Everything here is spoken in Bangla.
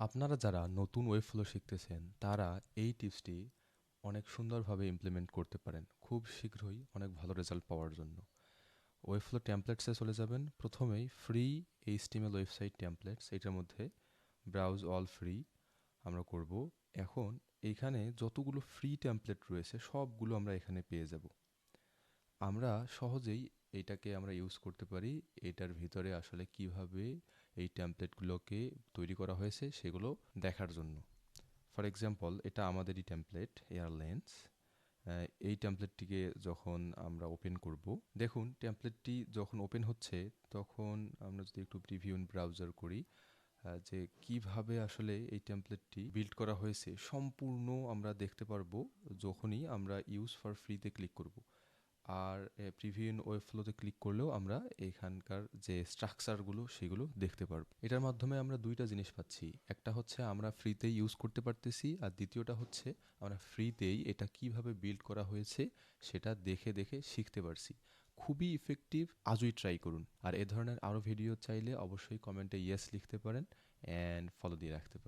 আপনারা যারা নতুন ওয়েব ফ্লো শিখতেছেন তারা এই টিপসটি অনেক সুন্দরভাবে ইমপ্লিমেন্ট করতে পারেন খুব শীঘ্রই অনেক ভালো রেজাল্ট পাওয়ার জন্য। ওয়েব ফ্লো টেমপ্লেটসে চলে যাবেন। প্রথমেই ফ্রি এইচটিএমএল ওয়েবসাইট টেমপ্লেটস, এটার মধ্যে ব্রাউজ অল ফ্রি আমরা করব। এখন এইখানে যতগুলো ফ্রি টেমপ্লেট রয়েছে সবগুলো আমরা এখানে পেয়ে যাব। আমরা সহজেই এইটাকে আমরা ইউজ করতে পারি। এটার ভিতরে আসলে কিভাবে এই টেমপ্লেটগুলোকে তৈরি করা হয়েছে সেগুলো দেখার জন্য। ফর এক্সাম্পল, এটা আমাদেরই টেমপ্লেট এয়ারলাইন্স। এই টেমপ্লেটটিকে যখন আমরা ওপেন করব, দেখুন টেমপ্লেটটি যখন ওপেন হচ্ছে তখন আমরা যদি একটু প্রিভিউ ইন ব্রাউজার করি, যে কিভাবে আসলে এই টেমপ্লেটটি বিল্ড করা হয়েছে সম্পূর্ণ আমরা দেখতে পারবো যখনই আমরা ইউজ ফর ফ্রিতে ক্লিক করব। আর প্রিভিউ ইন ওয়েব ফ্লোতে ক্লিক করলেও আমরা এখানকার যে স্ট্রাকচারগুলো সেগুলো দেখতে পারবো। এটার মাধ্যমে আমরা দুইটা জিনিস পাচ্ছি, একটা হচ্ছে আমরা ফ্রিতেই ইউজ করতে পারতেছি, আর দ্বিতীয়টা হচ্ছে আমরা ফ্রিতেই এটা কিভাবে বিল্ড করা হয়েছে সেটা দেখে দেখে শিখতে পারছি। খুবই ইফেক্টিভ, আজই ট্রাই করুন। আর এ ধরনের আরও ভিডিও চাইলে অবশ্যই কমেন্টে ইয়েস লিখতে পারেন অ্যান্ড ফলো দিয়ে রাখতে পারেন।